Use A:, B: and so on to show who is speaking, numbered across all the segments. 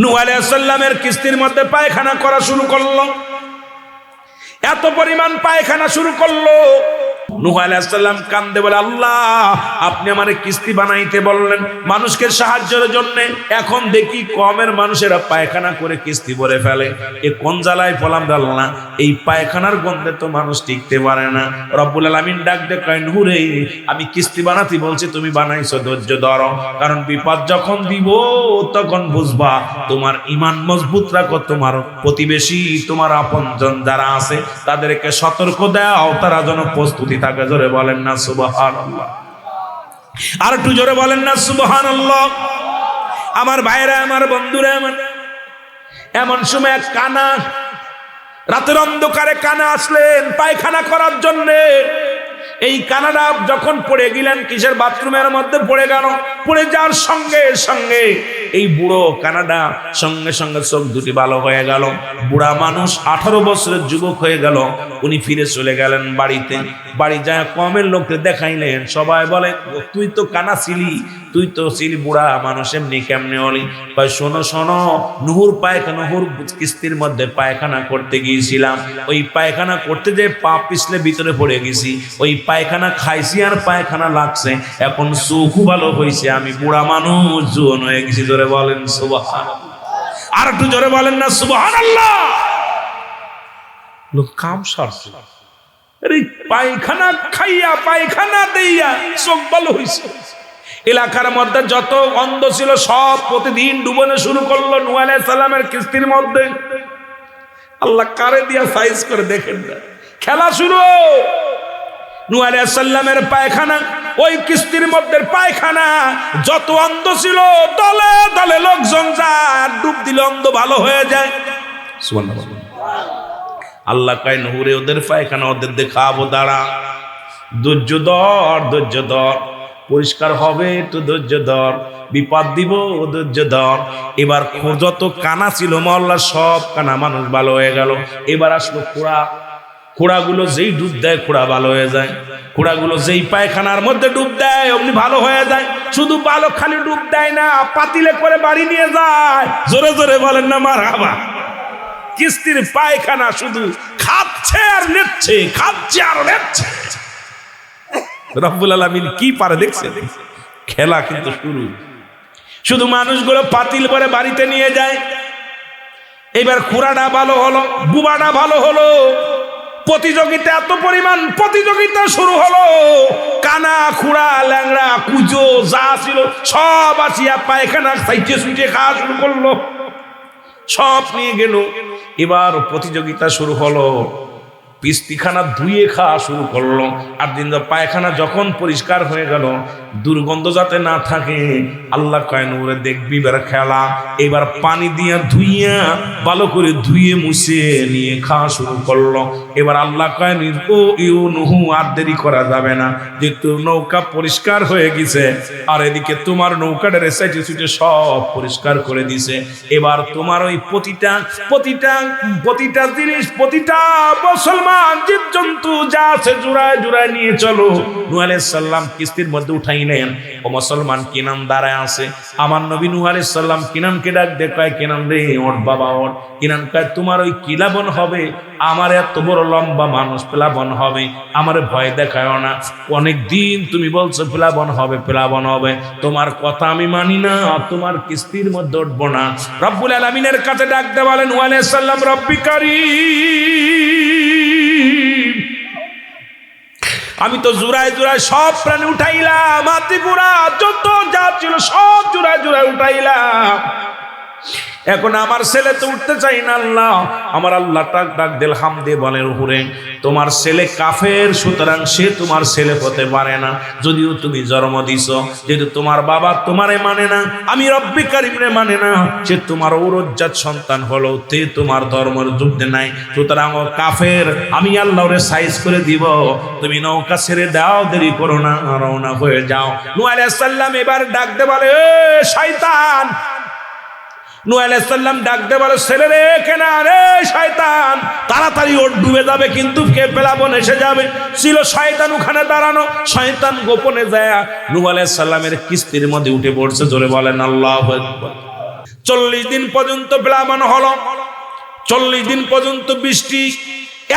A: নূহ আলাইহিস সালামের কিস্তির মধ্যে পায়খানা করা শুরু করলো, এত পরিমাণ পায়খানা শুরু করলো। নূহ আলাইহিস সালাম কান্দে বলে, আল্লাহ আপনি আমারে কিস্তি বানাইতে বললেন মানুষকে সাহায্যের জন্য, এখন দেখি কমের মানুষেরা পায়খানা করে কিস্তি ভরে ফেলে। এ কোন জ্বালায় পলাম আল্লাহ, এই পায়খানার গন্ধে তো মানুষ টিকতে পারে না। রব্বুল আলামিন ডাক দিয়ে কয়, নূহ রে, আমি কিস্তি বানাতে বলছি, তুমি বানাইছো, ধৈর্য ধরো, কারণ বিপদ যখন দিব তখন বুঝবা। তোমার ঈমান মজবুত রাখো, তোমার প্রতিবেশী, তোমার আপনজন যারা আছে তাদেরকে সতর্ক দাও, তারা যেন প্রস্তুতি থাকে। জোরে বলেন না সুবহানাল্লাহ, আর একটু জোরে বলেন না সুবহানাল্লাহ। আমার ভাইরা, আমার বন্ধুরা, আমার এমন সময় এক কানা, রাতের অন্ধকারে কানা আসলেন পায়খানা করার জন্য। এই কানাডা যখন পড়ে গেলেন কিসের বাথরুমের মধ্যে পড়ে গেল, পড়ে যাওয়ার সঙ্গে সঙ্গে এই বুড়ো কানাডা সঙ্গে সঙ্গে চোখ দুটি ভালো হয়ে গেল। বুড়া মানুষ 18 বছরের যুবক হয়ে গেল। উনি ফিরে চলে গেলেন বাড়িতে। বাড়ি যায় কমের লোককে দেখাইলেন, সবাই বলে, তুই তো কানা ছিলি, তুই তো ছিলি বুড়া মানুষ, এমনি কেমনে হলি? শোনো শোনো, নুহুর পায়খানা, নুহুর কিস্তির মধ্যে পায়খানা করতে গিয়েছিলাম, ওই পায়খানা করতে যে পা পিছলে ভিতরে পড়ে গেছি, ওই পায়খানা খাইছি আর পায়খানা লাগছে, এখন চোখ ভালো হয়েছে, আমি বুড়া মানুষ জোয়ান হয়ে গেছি। জোরে বলেন সুবহানাল্লাহ, আর একটু জোরে বলেন না সুবহানাল্লাহ। লোক কাম সারছে, পায়খানা খাইয়া পায়খানা দিয়া চোখ ভালো হয়েছে। এলাকার মধ্যে যত অন্ধ ছিল সব প্রতিদিন ডুবানো শুরু করলো নূহ আলাইহিস সালামের কিস্তির মধ্যে। আল্লাহ কারে দিয়া সাইজ করে দেখেন না, খেলা শুরু। নূহ আলাইহিস সালামের পায়খানা, ওই কিস্তির মধ্যে পায়খানা, যত অন্ধ ছিল দলে দলে লোকজন যায়, ডুব দিলে অন্ধ ভালো হয়ে যায়। সুবহানাল্লাহ। আল্লাহ কয়, নূহ রে, ওদের পায়খানা ওদের দেখাবো, দাঁড়া, ধৈর্য ধর, ধৈর্য ধর, পরিষ্কার হবে, একটু ধৈর্য ধর, বিপদ দিব, ধৈর্য ধর। এবার যত কানা ছিল মহল্লার সব কানা মানুষ ভালো হয়ে গেল। এবার আসলো খোড়া। খোড়াগুলো যেই ডুব দেয় খোড়া ভালো হয়ে যায়, খোড়াগুলো যেই পায়খানার মধ্যে ডুব দেয় অমনি ভালো হয়ে যায়। শুধু ভালো খালি ডুব দেয় না, পাতিলে করে বাড়ি নিয়ে যায়। জোরে জোরে বলেন না মারহাবা। কিস্তির পায়খানা শুধু খাচ্ছে আর নেচ্ছে, খাচ্ছে আর নেচ্ছে। রব্বুল আলামিন কি পারে দেখছেন, খেলা কিন্তু শুরু। শুধু মানুষগুলো পাতিল করে বাড়িতে নিয়ে যায়। এবার খুড়াটা ভালো হলো, বুবাটা ভালো হলো, প্রতিযোগিতা, এত পরিমাণ প্রতিযোগিতা শুরু হলো। কানা, খুড়া, ল্যাংড়া, কুজো যা ছিল সব আসিয়া পায়খানা সাইটে সুইটে খাওয়া শুরু করলো, সব নিয়ে গেল। এবার প্রতিযোগিতা শুরু হলো, পিস্তিখানা ধুয়ে খাওয়া শুরু করলো। আর দিন পায়খানা যখন পরিষ্কার হয়ে গেল, দুর্গন্ধ যাতে না থাকে, আল্লাহ কয়, নূরে দেখবি এবার খেলা। এবার পানি দিয়া ধুইয়া ভালো করে ধুয়ে মুছে নিয়ে খাওয়া শুরু করলো। এবার আল্লাহ কয়, ও ইউ নুহু, আর দেরি করা যাবে না, যেহেতু নৌকা পরিষ্কার হয়ে গেছে, আর এদিকে তোমার নৌকাটা রেসাইটে সুইটে সব পরিষ্কার করে দিছে। এবার তোমার ওই প্রতিটা প্রতিটা প্রতিটা জিনিস, প্রতিটা মুসলমান জীবজন্তু যা আছে জুড়ায় জুড়ায় নিয়ে চলো। নূহ আলাইহিস সালাম কিস্তির মধ্যে উঠাইলেন। ও মুসলমান কিনান দাঁড়ায় আছে। আমার নবী নূহ আলাইহিস সালাম কিনানকে ডাক দিয়ে কয়, কিনান রে, ওঠ বাবা ওঠ। কিনান কয়, তোমার ওই কিলাবন হবে, আমার এত বড় লম্বা মানুষ প্লাবন হবে, আমার ভয় দেখায় না। অনেক দিন তুমি বলছো প্লাবন হবে, প্লাবন হবে, তোমার কথা আমি মানি না, তোমার কিস্তির মধ্যে উঠবো না। রব্বুল আলামিনের কাছে ডাক দিয়ে বলেন নূহ আলাইহিস সালাম, রব্বি কারীম, আমি তো জুড়ায় জুড়ায় সব প্রাণী উঠাইলাম, হাতি ঘোড়া যত যা ছিল সব জুড়ায় জুড়ায় উঠাইলাম, এখন আমার ছেলে তো উঠতে চাই না। আল্লাহ, আমার আল্লাহ ডাক দিল হাম দিয়ে বলেন, হুরে, তোমার ছেলে কাফের, সুতরাং সে তোমার ছেলে হতে পারে না, যদিও তুমি জন্ম দিছ। যেহেতু তোমার বাবা তোমারে মানে না, আমি রব্বি কারীমরে মানে না, সে তোমার ঔরজ্জাত সন্তান হলো, তে তোমার ধর্মের যুদ্ধে নাই, সুতরাং ও কাফের। আমি আল্লাহ ওরে সাইজ করে দিব, তুমি নৌকা ছেড়ে দাও, দেরি করো না, রওনা হয়ে যাও। নূহ আলাইহিস সালাম এবার ডাক দে বলে, এ শয়তান। নূহ আলাইহিস সালাম ডাক দে বলে, ছেলে রে, কেনা রে শয়তান, তাড়াতাড়ি ওর ডুবে যাবে, কিন্তু কে প্লাবন এসে যাবে। ছিল শয়তান ওখানে দাঁড়ানো, শয়তান গোপনে যায় নূহ আলাইহিস সালামের কিস্তির মধ্যে উঠে পড়ছে। জোরে বলেন আল্লাহু আকবার। 40 দিন পর্যন্ত প্লাবন হলো, 40 দিন পর্যন্ত বৃষ্টি,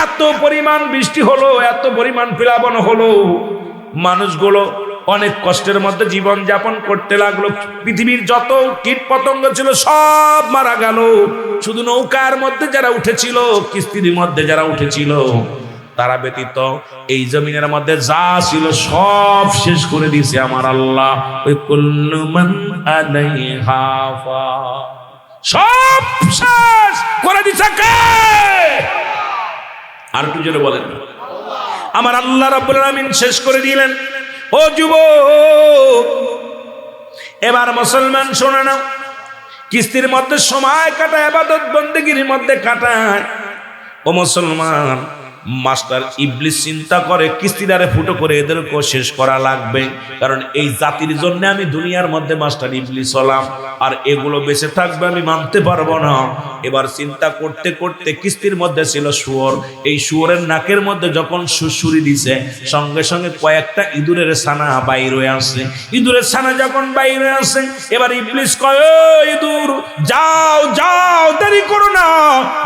A: এত পরিমাণ বৃষ্টি হলো, এত পরিমাণ প্লাবন হলো, মানুষগুলো অনেক কষ্টের মধ্যে জীবন যাপন করতে লাগলো। পৃথিবীর যত কীট পতঙ্গ ছিল সব মারা গেল, শুধু নৌকার মধ্যে যারা উঠেছিল, কিস্তির মধ্যে যারা উঠেছিল তারা ব্যতীত এই জমিনের মধ্যে যা ছিল সব শেষ করে দিয়েছে আমার আল্লাহ। ওই কুল্লু মান আলাইহা ফান, সব শেষ করে দিয়েছে কে? আর একটু জোরে বলেন। আমার আল্লাহ রাব্বুল আলামিন শেষ করে দিলেন। ও যুবক, এবার মুসলমান শোনো না, কিস্তির মধ্যে সময় কাটায়, ইবাদত বন্দেগীর মধ্যে কাটায়। ও মুসলমান, মাস্টার ইবলিস চিন্তা করে কিস্তিদারে ফুটো করে এদেরকেও শেষ করা লাগবে, কারণ এই জাতির জন্য আমি দুনিয়ার মধ্যে মাস্টার ইবলিস হলাম, আর এগুলো বেঁচে থাকবে আমি মানতে পারবো না। এবার চিন্তা করতে করতে কিস্তির মধ্যে ছিল শুয়োর, এই শুয়োরের নাকের মধ্যে যখন সুরসুরি দিছে, সঙ্গে সঙ্গে কয়েকটা ইঁদুরের ছানা বাইর হয়ে আসে। ইঁদুরের ছানা যখন বাইর হয়ে আসে, এবার ইবলিস কয়, ও ইঁদুর যাও যাও, দেরি করো না,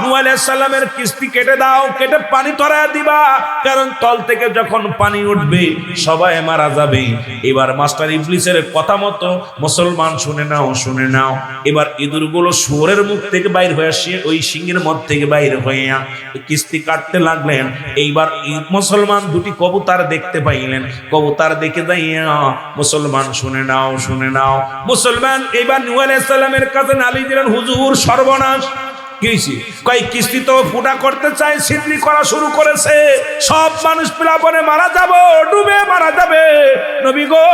A: নূহ আলাইহিস সালামের কিস্তি কেটে দাও, কেটে পানি ধরায় দিবা, কারণ তল থেকে যখন পানি উঠবে সবাই মারা যাবে। এবার মাস্টার ইবলিসের কথা মতো মুসলমান শুনে নাও, শুনে নাও, এবার ইঁদুরগুলো শুয়োরের মুখ থেকে বাইর হয়ে আসে, ওই সিংহের মধ্যে থেকে বাইর হয়ে কিস্তি কাটতে লাগলেন। এইবার মুসলমান দুটি কবুতর দেখতে পাইলেন, কবুতর দেখে যাইয়া মুসলমান শুনে নাও, শুনে নাও, মুসলমান এবার নূহ আলাইহিস সালামের কাছে নালিশ দিলেন, হুজুর সর্বনাশ। কিস্তি তো ফুটা করতে চাই, ছিদ্রি করা শুরু করেছে, সব মানুষ প্লাবনে মারা যাব, ডুবে মারা যাবে, নবী গো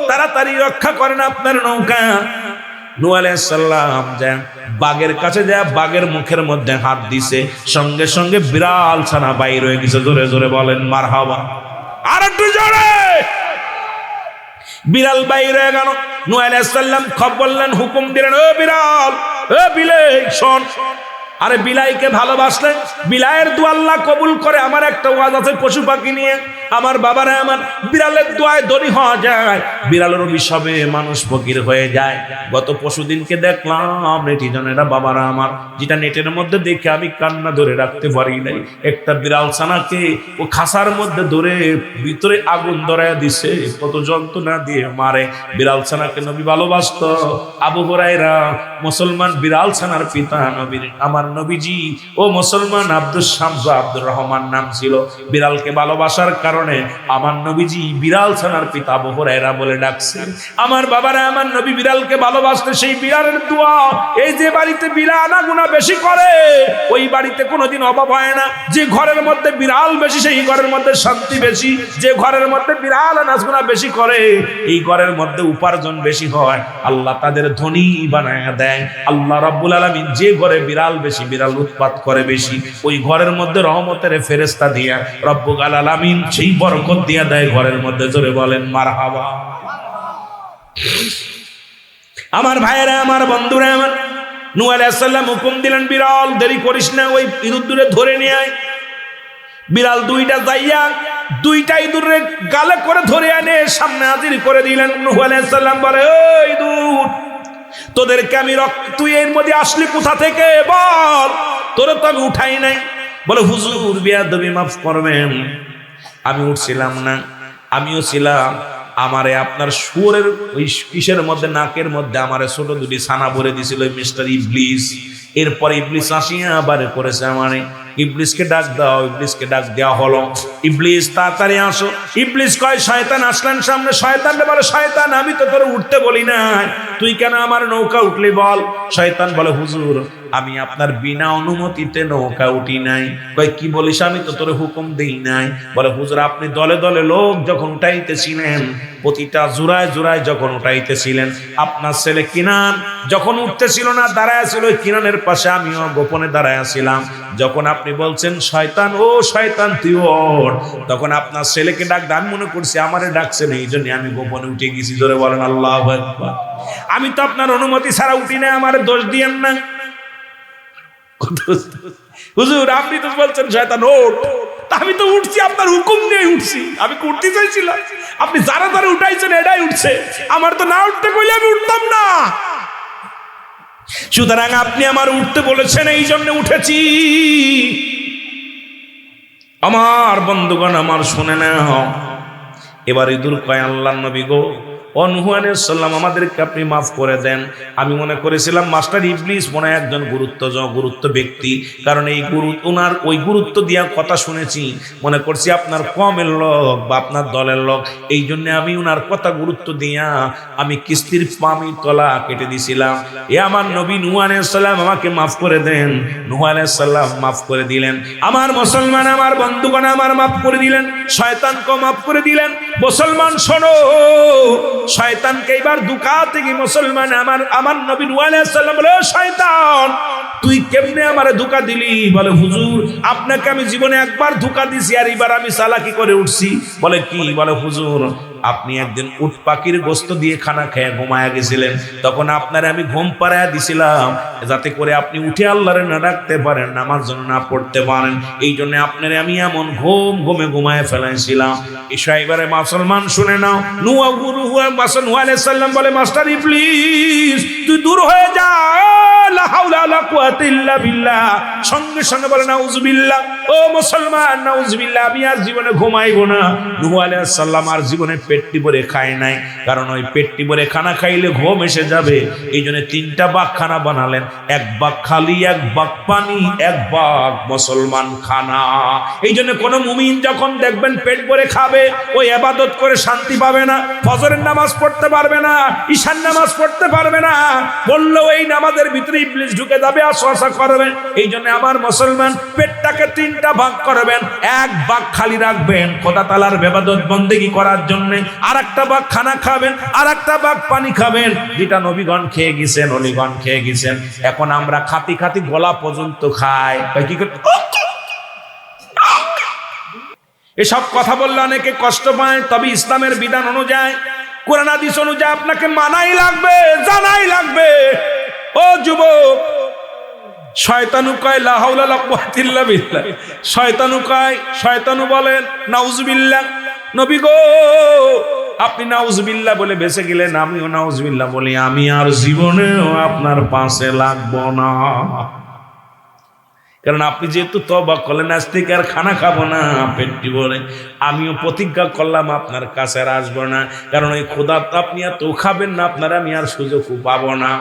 A: তাড়াতাড়ি রক্ষা করেন আপনার নৌকা। নূহ আলাইহিস সালাম যায় বাঘের কাছে যায়, বাঘের মুখের মধ্যে হাত দিছে, সঙ্গে সঙ্গে বিড়াল ছানা বাইর হয়ে গেছে। জোরে জোরে বলেন মারহাবা। আর একটু জোরে। বিড়াল বাইর হয়ে গেল, নূহ আলাইহিস সালাম খবর বললেন, হুকুম দিলেন, ও বিড়াল, ও বিলাই শোন। আরে বিলাইকে ভালোবাসলেন, বিলাইয়ের দোয়া আল্লাহ কবুল করে। আমার একটা ওয়াজ আছে পশু পাখি নিয়ে, আমার বাবারা আমার বিড়ালের দোয়ায় ধনী হওয়া যায়, বিড়ালের অভিশাপে মানুষ ফকির হয়ে যায়। গত পরশুদিনকে দেখলাম নেটিজনেরা, বাবারা আমার, যেটা নেটের মধ্যে দেখে আমি কান্না ধরে রাখতে পারি নাই। একটা বিড়াল ছানাকে ও খাসার মধ্যে ধরে ভিতরে আগুন ধরায় দিছে, কত যন্ত্রণা দিয়ে মারে। বিড়াল ছানাকে নবী ভালোবাসতো। আবু হুরায়রা মুসলমান বিড়াল ছানার পিতা, নবীর আমার নবীজি ও মুসলমান আব্দুস শামস আব্দুর রহমান নাম ছিল। বিড়ালকে ভালোবাসার কারণে আমার নবীজি বিড়াল ছানার পিতা আবু হুরায়রা বলে ডাকছেন। আমার বাবারা আমার নবী বিড়ালকে ভালোবাসতে, সেই বিড়ালের দোয়া, এই যে বাড়িতে বিড়াল আনাগুনা বেশি করে ওই বাড়িতে কোনোদিন অভাব হয় না। যে ঘরের মধ্যে বিড়াল বেশি সেই ঘরের মধ্যে শান্তি বেশি, যে ঘরের মধ্যে বিড়াল আনাগুনা বেশি করে এই ঘরের মধ্যে উপার্জন বেশি হয়, আল্লাহ তাদের ধনী বানায় দেয়। আল্লাহ রাব্বুল আলামিন যে ঘরে বিড়াল বেশি, বিড়াল উৎপাত করে বেশি, ওই ঘরের মধ্যে রহমতের ফেরেশতা দিয়া রব্বুল আলামিন সেই বরকত দিয়া দেয় ঘরের মধ্যে। জোরে বলেন মারহাবা। আমার ভাইয়েরা, আমার বন্ধুরা আমার, নূহ আলাইহিস সালাম হুকুম দিলেন, বিড়াল দেরি করিস না, ওই ইঁদুরে ধরে নিয়ে আয়। বিড়াল দুইটা যাইয়া দুইটা ইঁদুরের গালে করে ধরে আনে সামনে হাজির করে দিলেন। নূহ আলাইহিস সালাম বলে, ও ইঁদুর, তোদেরকে আমি তুই এর মধ্যে আসলি কোথা থেকে বল, তোরে তো আমি উঠাই নাই। বলে, হুজুর বেয়াদবি মাফ করবেন, আমি উঠছিলাম না, আমিও ছিলাম, আমারে আপনার শুয়োরের ওই কিসের মধ্যে, নাকের মধ্যে আমারে ছোট দুটি ছানা ভরে দিছিল মিস্টার ইবলিস। এরপরে ইবলিস আসিয়া আবার করেছে আমারে। ইবলিসকে ডাক দাও, ইবলিসকে ডাক দেওয়া হলো। ইবলিস তাড়াতাড়ি আসো। ইবলিস কয়, শয়তান আসলেন সামনে। শয়তান বলে, শয়তান আমি তো তোর উঠতে বলি না, তুই কেন আমার নৌকা উঠলি বল। শয়তান বলে, হুজুর আমি আপনার বিনা অনুমতিতে নৌকা উঠি নাই। কয়, কি বলিস, আমি তো তোর হুকুম দেই নাই। বলে, হুজুর আপনি দলে দলে লোক যখন উঠাইতেছিলেন, প্রতিটা জোড়ায় জোড়ায় যখন উঠাইতেছিলেন, আপনার ছেলে কিনান যখন উঠতেছিল না, দাঁড়ায় ছিল কিনানের পাশে, আমিও গোপনে দাঁড়ায় ছিলাম। যখন আপনি বলছেন শয়তান, ও শয়তান তুই ওঠ, তখন আপনার ছেলেকে ডাক, আমি মনে করছি আমারে ডাকছেন, এই জন্য আমি গোপনে উঠে গেছি। ধরে বলেন আল্লাহু আকবার। আমি তো আপনার অনুমতি ছাড়া উঠি না, আমারে দোষ দিয়েন না। হুজুর আপনি তো বলছেন শয়তান ওঠ, আমি তো উঠছি, আপনার হুকুম নিয়ে উঠছি, আমি উঠতে চাইছিলাম, আপনি যারা যারা উঠাইছেন এটাই উঠছে, আমার তো না উঠতে কইলে আমি উঠতাম না। সুতরাং আপনি আমার উঠতে বলেছেন, এই জন্য উঠেছি। আমার বন্ধুগণ আমার শুনে নাও, এবারে দূর কয় আল্লাহর নবী গো, নূহ আলাইহিস সালাম আমাদেরকে আপনি মাফ করে দেন। আমি মনে করেছিলাম মাস্টার ইবলিস মনে হয় একজন গুরুত্ব ব্যক্তি, কারণ এই ওনার ওই গুরুত্ব দিয়া কথা শুনেছি, মনে করছি আপনার কমের লোক বা আপনার দলের লোক, এই জন্য আমি ওনার কথা গুরুত্ব দিয়া আমি কিস্তির পামি তলা কেটে দিছিলাম। এ আমার নবী নূহ আলাইহিস সালাম আমাকে মাফ করে দেন। নূহ আলাইহিস সালাম মাফ করে দিলেন। আমার মুসলমান আমার বন্ধুগণ আমার মাফ করে দিলেন, শয়তানকে মাফ করে দিলেন। মুসলমান শোনো, শয়তানকে এবার দুকা থেকে মুসলমান আমার নবী নূহ আলাইহিস সালাম বলে, শয়তান তুই কেমনে আমারে ধোঁকা দিলি? বলে হুজুর আপনাকে আমি জীবনে একবার ধোঁকা দিছি, আর এবার আমি চালাকি করে উঠছি। বলে কি? বলে হুজুর আপনি একদিন উট পাখির গোস্ত দিয়ে খানা খেয়ে ঘুমায়া গেছিলেন, তখন আপনারে আমি ঘুম পাড়ায়া দিছিলাম যাতে করে আপনি উঠে আল্লাহরে না ডাকতে পারেন, নামাজ যেন না পড়তে পারেন, এই জন্য আপনারে আমি এমন ঘুমায় ফেলাইছিলাম। ঈশা এবারে মুসলমান শুনে নাও, নূহ আলাইহিস সালাম বলে, মাস্টার ইবলিস তুই দূর হয়ে যা, লা হাওলা ওয়ালা কুওয়াতা ইল্লা বিল্লাহ। সঙ্গে সঙ্গে বলে নাউজুবিল্লাহ। ও মুসলমান নাউজুবিল্লাহ, আমি আর জীবনে ঘুমাইবো না। নূহ আলাইহিস সালাম আর জীবনে পেটটি ভরে খায় নাই, কারণ ওই পেটটি ভরে খানা খাইলে ঘুম এসে যাবে, এই জন্য 3টা ভাগ খানা বানালেন, 1 ভাগ খালি, 1 ভাগ পানি, 1 ভাগ মুসলমান খানা। এই জন্য কোন মুমিন যখন দেখবেন পেট ভরে খাবে, ওই ইবাদত করে শান্তি পাবে না, ফজরের নামাজ পড়তে পারবে না, ঈশার নামাজ পড়তে পারবে না, বললেও এই নামাজের ভিতরে ইবলিস ঢুকে যাবে, আসওয়াসা করবে। এই জন্য আমার মুসলমান পেটটাকে 3টা ভাগ করবেন, 1 ভাগ খালি রাখবেন খোদা তাআলার ইবাদত বন্দেগী করার জন্য, আর 1টা ভাগ খানা খাবেন, আর 1টা ভাগ পানি খাবেন, যেটা নবীগণ খেয়ে গেছেন, অলিগণ খেয়ে গেছেন। এখন আমরা খাতি খাতি গলা পর্যন্ত খাই, কি করে? এসব কথা বললে অনেকে কষ্ট পায়, তবে ইসলামের বিধান অনুযায়ী, কোরআন হাদিস অনুযায়ী আপনাকে মানাই লাগবে, জানাই লাগবে। ও যুবক, শয়তানু কয় লা হাওলা ওয়ালা কুওয়াতা ইল্লা বিল্লাহ, শয়তানু বলেন নাউজুবিল্লাহ। নবী গো আপনি নাউজুবিল্লাহ বলে বেঁচে গেলেন, আমিও নাউজুবিল্লাহ বলি, আমি আর জীবনেও আপনার পাশে লাগবো না। কারণ আপনি যেহেতু তওবা করলেন, আজ থেকে আর খানা খাবো না পেটটি ভরে, আমিও প্রতিজ্ঞা করলাম আপনার কাছে আর আসবো না, কারণ ওই খোদা তো আপনি এত খাবেন না, আপনার আমি আর সুযোগ পাবো না।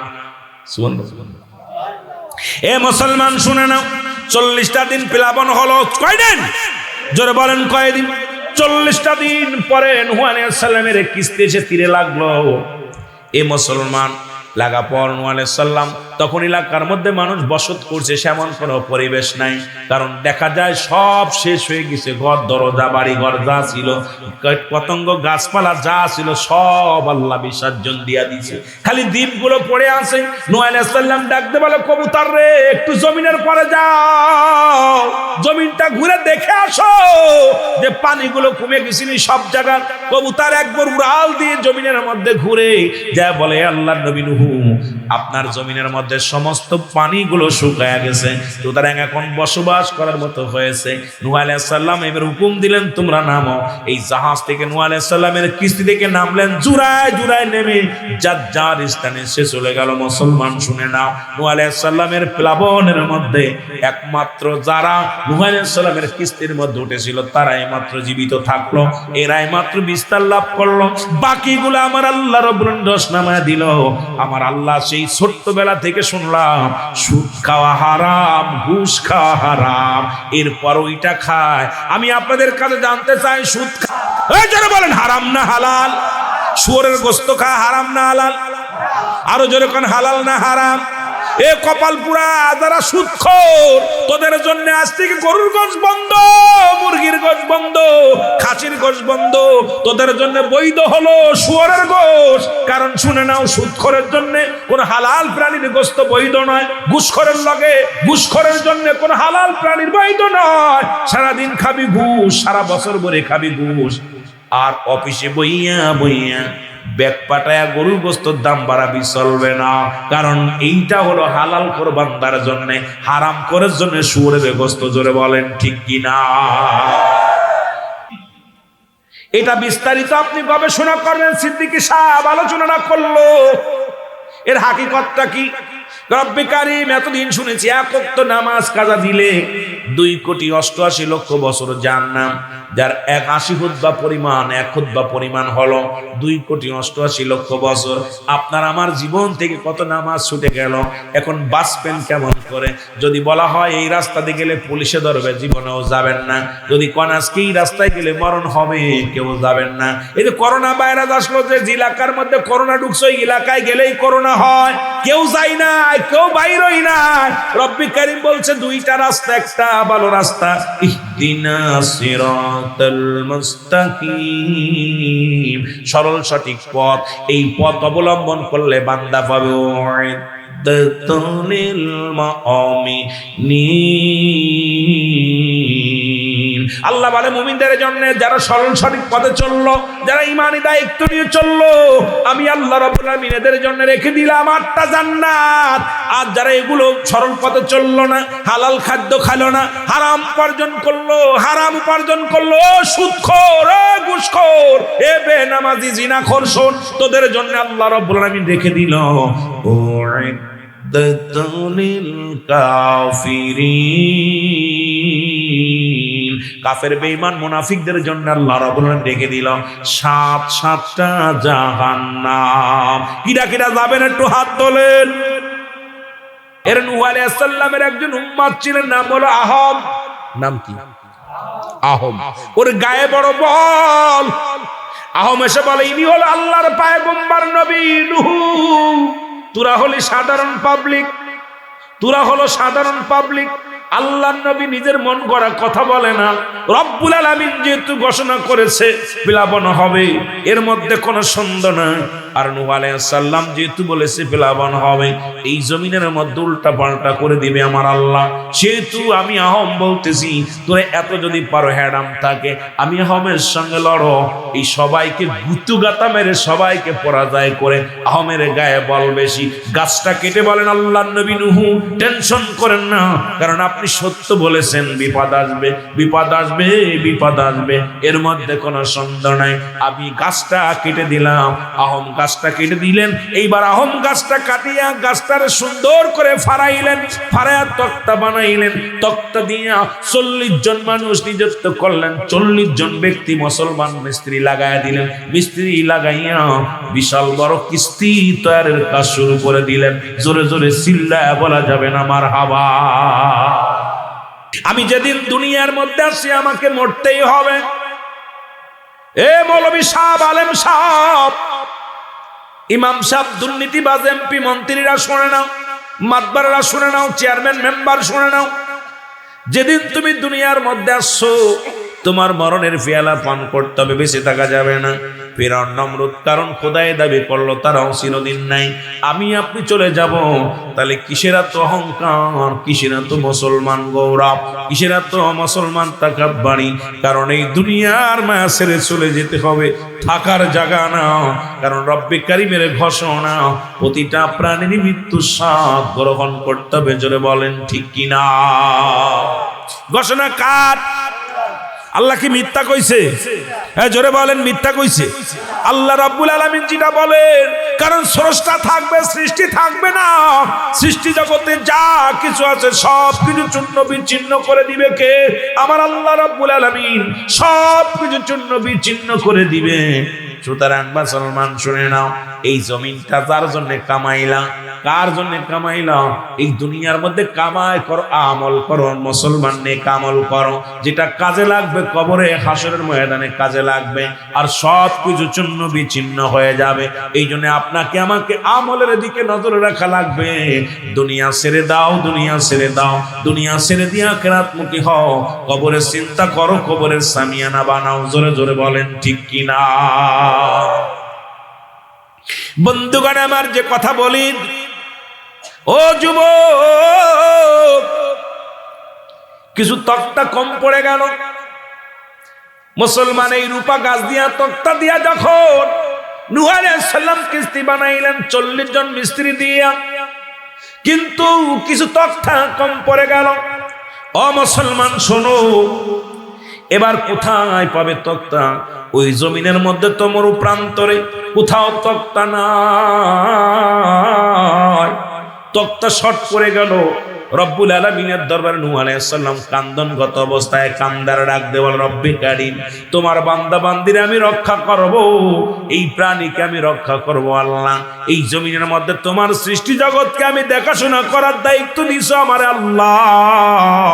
A: এ মুসলমান শুনে নাও, 40টা দিন প্লাবন হলো, কয়দিন? জোরে বলেন কয়দিন? 40টা দিন পরে নূহ আলাইহিস সালামের কিস্তি এসে তীরে লাগলো। এ মুসলমান লাগা পর নূহ আলাইহিস সালাম তখন এলাকার মধ্যে মানুষ বসত করছে, সেমন কোনো পরিবেশ নাই, কারণ দেখা যায় সব শেষ হয়ে গেছে, ঘর দরজা বাড়ি ঘর যা ছিল, পতঙ্গ গাছপালা যা ছিল সব আল্লাহ বিসর্জন দিয়া দিয়েছে, খালি দ্বীপগুলো পড়ে আছে। নূহ আলাইহিস সালাম ডাকতে বলে, কবুতর রে একটু জমিনের পরে যাও, জমিনটা ঘুরে দেখে আসো যে পানিগুলো কমে গেছিল সব জায়গা। কবুতর একবার উড়াল দিয়ে জমিনের মধ্যে ঘুরে যায়, বলে আল্লাহর নবী নূহ আপনার জমিনের মধ্যে সমস্ত পানিগুলো শুকায়া গেছে, সুতরাং এখন বসবাস করার মতো হয়েছে। নূহ আলাইহিস সালাম এবার হুকুম দিলেন, তোমরা নামো। এই জাহাজ থেকে নূহ আলাইহিস সালামের কিস্তি থেকে নামলেন, জুরায় নেমে যার স্থানে সে চলে গেল। মুসলমান শুনে নাও, নূহ আলাইহিস সালামের প্লাবনের মধ্যে একমাত্র যারা নূহ আলাইহিস সালামের কিস্তির মধ্যে উঠেছিল তারাই মাত্র জীবিত থাকলো, এরাই মাত্র বিস্তার লাভ করলো, বাকিগুলো আমার আল্লাহ রব্বুল দোষ নামায় দিল। আমার আল্লাহ সেই ছোট্টবেলা থেকে শুনলাম সুদ খাওয়া হারাম, ঘুষ খাওয়া হারাম, এরপর ওইটা খায়। আমি আপনাদের কাছে জানতে চাই, সুদ যারা বলেন হারাম না হালাল? শুয়োরের গোস্ত খাওয়া হারাম না হালাল? আরো জোরে কোন হালাল না হারাম? এ কপাল পুরা যারা সুদখোর, তোদের জন্য আজ থেকে গরুর গোশ বন্ধ, মুরগির গোশ বন্ধ, খাসির গোশ বন্ধ, তোদের জন্য বৈধ হলো শুয়োরের গোশ। কারণ শুনে নাও, সুদখোরের জন্য কোন হালাল প্রাণীর গোশত বৈধ নয়, ঘুষখোরের জন্য কোন হালাল প্রাণীর বৈধ নয়। সারাদিন খাবি ঘুষ, সারা বছর ভরে খাবি ঘুষ, আর অফিসে বইয়া ব্যাগ পাটায়া গরুর গোস্তর দাম বাড়াবি, চলবে না। কারণ এইটা হলো হালাল কোরবানদার জন্য, হারাম করার জন্য শুয়োরের গোস্ত। জোরে বলেন ঠিক কিনা? এটা বিস্তারিত আপনি গবেষণা করবেন, সিদ্দিকী সাহেব আলোচনা করলো। এর হাকিকতটা কি? রব্বে কারীম এতদিন শুনেছি এক ওয়াক্ত নামাজ কাজা দিলে 2,88,00,000 বছর জাহান্নাম, যার 81 খুতবা পরিমাণ 1 খুতবা পরিমাণ হলো 2,88,00,000 বছর। আপনার আমার জীবন থেকে কত নামাজ ছুটে গেল, এখন বাঁচবেন কেমন করে? যদি বলা হয় এই রাস্তা দিয়ে গেলে পুলিশে ধরবে, জীবনেও যাবেন না। যদি কোন আজকে এই রাস্তায় গেলে মরণ হবে, কেউ যাবেন না। এই যে করোনা ভাইরাস আসলো, যে এলাকার মধ্যে করোনা ঢুকছে ওই এলাকায় গেলেই করোনা হয়, কেউ যায় না, কেউ বাইরই না। রব্বে কারীম বলছে দুইটা রাস্তা, একটা ভালো রাস্তা, ইহদিনাস সিরাতাল মুস্তাকিম, সরল সঠিক পথ। এই পথ অবলম্বন করলে বান্দা পাবে উইদ্দাতুল মুমিনিন। আল্লাহ বলে মুমিনদের জন্য যারা সরল সঠিক পথে চললো, যারা ঈমানি দায়িত্ব নিয়ে চললো, আমি আল্লাহ রাব্বুল আলামিন এদের জন্য রেখে দিলাম 8টা জান্নাত। আর যারা এগুলো সরল পথে চললো না, হালাল খাদ্য খেলো না, হারাম উপার্জন করলো, হারাম উপার্জন করলো, সুদখোর, ঘুষখোর, এ বেনামাজি, জিনাখোর, শোন, তোদের জন্য আল্লাহ রাব্বুল আলামিন রেখে দিল কাফের বেঈমান মুনাফিকদের জন্য আল্লাহ রাব্বুল আলামিন রেখে দিল 7টা জাহান্নাম। কিরা কিরা যাবেন একটু হাত তোলেন। এর নূহ আলাইহিস সালামের একজন উম্মত ছিলেন, নাম হলো আহম। নাম কি? আহম। ওর গায়ে বড় বল। আহম এসে বলে ইনি হলো আল্লাহর পয়গম্বর নবী নূহ, তোরা হলি সাধারণ পাবলিক, তোরা হলো সাধারণ পাবলিক। আল্লাহর নবী নিজের মন গড়া কথা বলে না। রব্বুল আলামিন যেহেতু ঘোষণা করেছে প্লাবন হবে, এর মধ্যে কোনো সন্দেহ নাই। আর নূহ আলাইহিস সালাম যেহেতু বলেছে প্লাবন হবে, এই জমিনের মধ্যে উল্টা পাল্টা করে দিবে আমার আল্লাহ। সেহেতু আমি আহম বলতেছি, তোরা এত যদি পারো হ্যাডাম থাকে, আমি আহমের সঙ্গে লড়ো। এই সবাইকে গুতুগাতা মেরে সবাইকে পরাজয় করে আহমের গায়ে বল বেশি। গাছটা কেটে বলেন আল্লাহর নবী নূহ, টেনশন করেন না, কারণ আপনি সত্য বলেছেন, বিপদ আসবে, বিপদ আসবে, বিপদ আসবে, এর মধ্যে কোনো সন্দেহ নাই। আমি গাছটা কেটে দিলাম। আহম গাছটা কেটে দিলেন। এইবার আহম গাছটা কাটিয়া গাছটারে সুন্দর করে ফাড়াইলেন, ফাড়াইয়া তক্তা বানাইলেন। তক্তা দিয়া 40 জন মানুষ নিযুক্ত করলেন। 40 জন ব্যক্তি মুসলমান মিস্ত্রি লাগাইয়া দিলেন। মিস্ত্রি লাগাইয়া বিশাল বড় কিস্তি তৈরির কাজ শুরু করে দিলেন। জোরে জোরে চিল্লায়া বলা যাবে না মারহাবা। আমি যেদিন দুনিয়ার মধ্যে আসি আমাকে মরতেই হবে। এ মৌলবী সাহেব, আলেম সাহেব, ইমাম সাহেব, দুর্নীতিবাজ এমপি মন্ত্রীরা শুনে নাও, মাতবাররা শুনে নাও, চেয়ারম্যান মেম্বার শুনে নাও, যেদিন তুমি দুনিয়ার মধ্যে আসছো তোমার মরণের পেয়ালা পান করতে হবে, বেঁচে থাকা যাবে না। ফিরআউন নমরুদ কারণ খোদায় দাবি করলো, তারাও চিরদিন নাই, আমি আপনি চলে যাব। তাহলে কিসের এত অহংকার, কিসের এত মুসলমান গৌরব, কিসের এত মুসলমান তাকাব্বুরি? কারণ এই দুনিয়ার মায়া ছেড়ে চলে যেতে হবে, থাকার জায়গা না। কারণ রব্বে কারীমের ঘোষণা, প্রতিটা প্রাণীর মৃত্যুর স্বাদ গ্রহণ করতে হবে। জোরে বলেন ঠিক কিনা? ঘোষণা কার? আল্লাহ কি মিথ্যা কইছে? হ্যাঁ, জোরে বলেন মিথ্যা কইছে? আল্লাহ রাব্বুল আলামিন যেটা বলেন, কারণ স্রষ্টা থাকবে, সৃষ্টি থাকবে না। সৃষ্টি জগতে যা কিছু আছে সব কিছু চূর্ণ বিচ্ছিন্ন করে দিবে কে? আমার আল্লাহ রাব্বুল আলামিন সব কিছু চূর্ণ বিচ্ছিন্ন করে দিবে। সুতরাং মুসলমান শুনে নাও, এই জমিনটা যার জন্য কামাইলা, কার জন্য কামাইলা? এই দুনিয়ার মধ্যে কামাই করো, আমল করো, মুসলমান নেক আমল করো, যেটা কাজে লাগবে কবরে হাসরের ময়দানে কাজে লাগবে, আর সব কিছু চূর্ণ বিচ্ছিন্ন হয়ে যাবে। এই জন্য আপনাকে আমাকে আমলের দিকে নজর রাখা লাগবে। দুনিয়া ছেড়ে দাও, দুনিয়া ছেড়ে দাও, দুনিয়া ছেড়ে দিয়ে আখিরাতমুখী হও। কবরের চিন্তা করো, কবরের সামিয়ানা বানাও। জোরে জোরে বলেন ঠিক কিনা? বন্ধুগণ আমার, যে কথা বলি, ও যুবক, কিছু তক্তা কম পড়ে গেল। মুসলমান এই রূপা গাছ দিয়া তক্তা দিয়া যখন নূহ আলাইহিস সালাম কিস্তি বানাইলেন 40 জন মিস্ত্রি দিয়া, কিন্তু কিছু তক্তা কম পড়ে গেল। ও মুসলমান শোনো, এবার কোথায় পাবে তক্তা? ওই জমিনের মধ্যে তো মরু প্রান্তরে কোথাও তক্তা নাই। তক্তা শর্ট করে গেল। রব্বুল আলামিনের দরবারে নূহ আলাইহিস সালাম কান্দনগত অবস্থায় কান্দার ডাক দেওয়াল, রব্বি কারীম, তোমার বান্দা বান্দিরে আমি রক্ষা করব, এই প্রাণীকে আমি রক্ষা করব আল্লাহ। এই জমিনের মধ্যে তোমার সৃষ্টি জগৎকে আমি দেখাশোনা করার দায়িত্ব দিছো আমার আল্লাহ।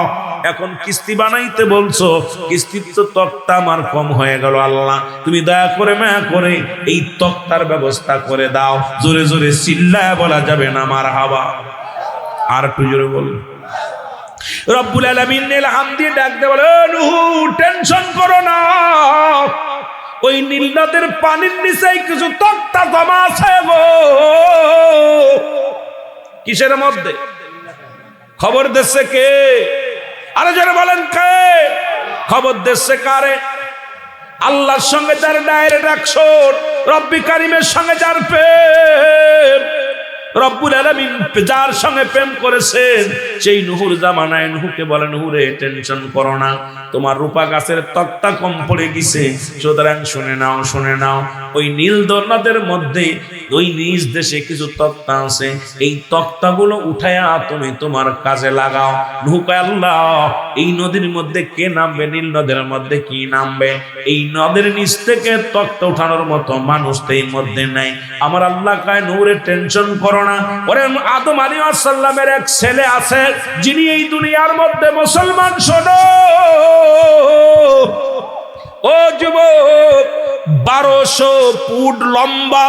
A: এখন কিস্তি বানাইতে বলছো, কিস্তির তো তক্তা আমার কম হয়ে গেল আল্লাহ, তুমি দয়া করে মায়া করে এই তক্তার ব্যবস্থা করে দাও। জোরে জোরে চিল্লায় বলা যাবে না মারহাবা? আর একটু জোরে বল। রব্বুল আলামিন ইলহাম দিয়ে ডাক দে বলে, নূহ টেনশন করো না, ওই নীল নদের পানির নিচে কিছু তক্তা জমা আছে গো। কিসের মধ্যে? খবর দিচ্ছে কে? আরে যারা বলেন কে? খবর দিচ্ছে কারে? আল্লাহর সঙ্গে যার ডাইরেক্ট অ্যাকশন, রব্বি কারিমের সঙ্গে যার প্রেম, রব্বুল আলামিন যার সঙ্গে প্রেম করেছেন, সেই নূহুর জামানায় নূহকে বলে, নূহ রে টেনশন করো না, তোমার রূপা গাছের তক্তা কম পড়ে গেছে, সুতরাং শুনে নাও, শুনে নাও, ওই নীল নদের মধ্যে ওই নিজ দেশে কিছু তক্তা আছে, এই তক্তাগুলো উঠায়া তুমি তোমার কাজে লাগাও। নূহ কয়, আল্লাহ এই নদীর মধ্যে কে নামবে? নীল নদের মধ্যে কি নামবে? এই নদের নিচ থেকে তক্তা উঠানোর মতো মানুষ তো এর মধ্যে নাই। আমার আল্লাহ কয়, নূহ রে টেনশন করো না, ওরে আদম আলাইহিস সালামের এক ছেলে আছে যিনি এই দুনিয়ার মধ্যে মুসলমান। শোনো ও যুবক, 1200 ফুট লম্বা,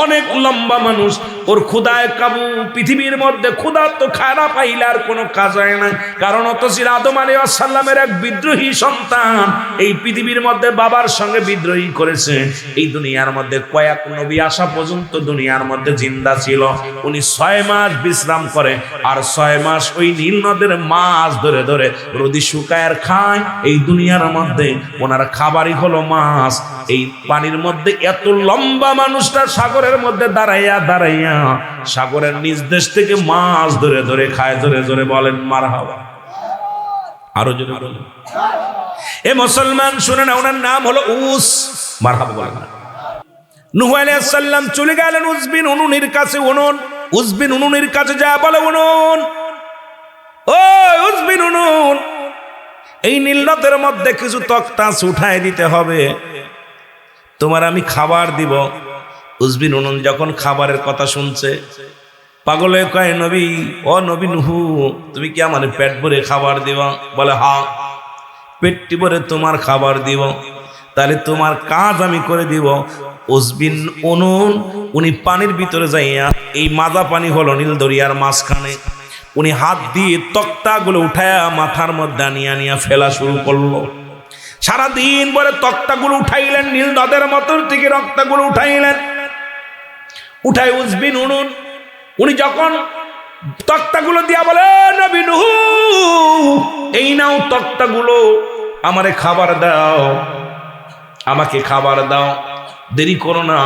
A: অনেক লম্বা মানুষ, ওর ক্ষুধায় কাবু। পৃথিবীর মধ্যে ক্ষুধা তো খানা পাইলে আর কোনো কাজ হয় না, কারণ অত ছিল আদম আলাইহিস সালামের এক বিদ্রোহী সন্তান এই পৃথিবীর মধ্যে বাবার সঙ্গে বিদ্রোহী করেছে। এই দুনিয়ার মধ্যে কয়েক নবী আসা পর্যন্ত দুনিয়ার মধ্যে জিন্দা ছিল। উনি 6 মাস বিশ্রাম করে, আর 6 মাস ওই নীল নদের মাছ ধরে ধরে রোদি শুকায় আর খায়। এই দুনিয়ার মধ্যে ওনার খাবারই হলো মাছ। এই পানির মধ্যে এত লম্বা মানুষটা সাগরের মধ্যে দাঁড়াইয়া দাঁড়াইয়া সাগরের নিজ দেশ থেকে মাছ ধরে ধরে খায়। ধরে ধরে বলেন মারহাবা? আরো জোরে বলেন। এ মুসলমান শুনে না, ওনার নাম হলো উস। মারহাবা বলেন না। নূহ আলাইহিস সালাম চলে গেলেন উজবিন উনুনের কাছে। উজবিন উনুনের কাছে যা বলে, উনুন, ও উজবিন উনুন, এই নীল নদের মধ্যে কিছু তক্তা উঠায় দিতে হবে, তোমার আমি খাবার দিব। উজবিন উনুন যখন খাবারের কথা শুনছে, পাগলে কয়, নবী, ও নবী নূহ, তুমি কি আমার পেট ভরে খাবার দিবা? বলে, হ্যাঁ, পেটটি ভরে তোমার খাবার দিব। তাহলে তোমার কাজ আমি করে দিব। উজবিন উনুন উনি পানির ভিতরে যাইয়া, এই মাজা পানি হলো নীল দরিয়ার মাঝখানে, উনি হাত দিয়ে তক্তাগুলো উঠায়া মাথার মধ্যে আনিয়া ফেলা শুরু করলো। সারাদিন পরে তক্তাগুলো উঠাইলেন, নীল নদের মতন থেকে রক্তাগুলো উঠাইলেন। উঠাই উজবিন উনুন উনি যখন তক্তাগুলো দিয়া বলে, নবী নূহ, এই নাও তক্তাগুলো, আমারে খাবার দাও, আমাকে খাবার দাও, দেরি করো না।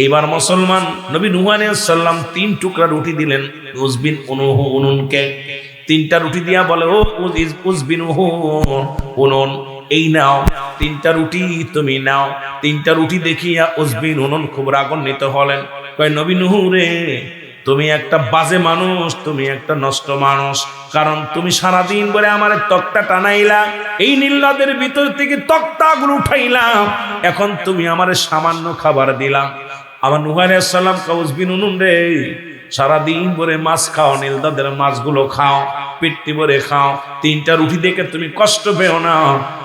A: এবার মুসলমান নবী নূহ আলাইহিস সালাম 3 টুকরা রুটি দিলেন উজবিন উনুনকে। 3টা রুটি দিয়া বলে, ও উজবিন উনুন, এই নাও 3টা রুটি, তুমি নাও। 3টা রুটি দেখিয়া উজবিন উনুন খুব রাগান্বিত হলেন। কয়, নবী নূহ রে, তুমি একটা বাজে মানুষ, তুমি একটা নষ্ট মানুষ, কারণ তুমি সারাদিন বলে আমার তক্তা টানাইলা, এই নীল নদের ভিতর থেকে তক্তাগুলো উঠাইলাম, এখন তুমি আমার সামান্য খাবার দিলাম। আমার নূহ আলাইহিস সালাম কয়, উজবিন উনুন রে, সারাদিন ভরে মাছ খাও, নীল নদের মাছগুলো খাও, পেটটি ভরে খাও, 3টা রুটি দেখে তুমি কষ্ট পেও না,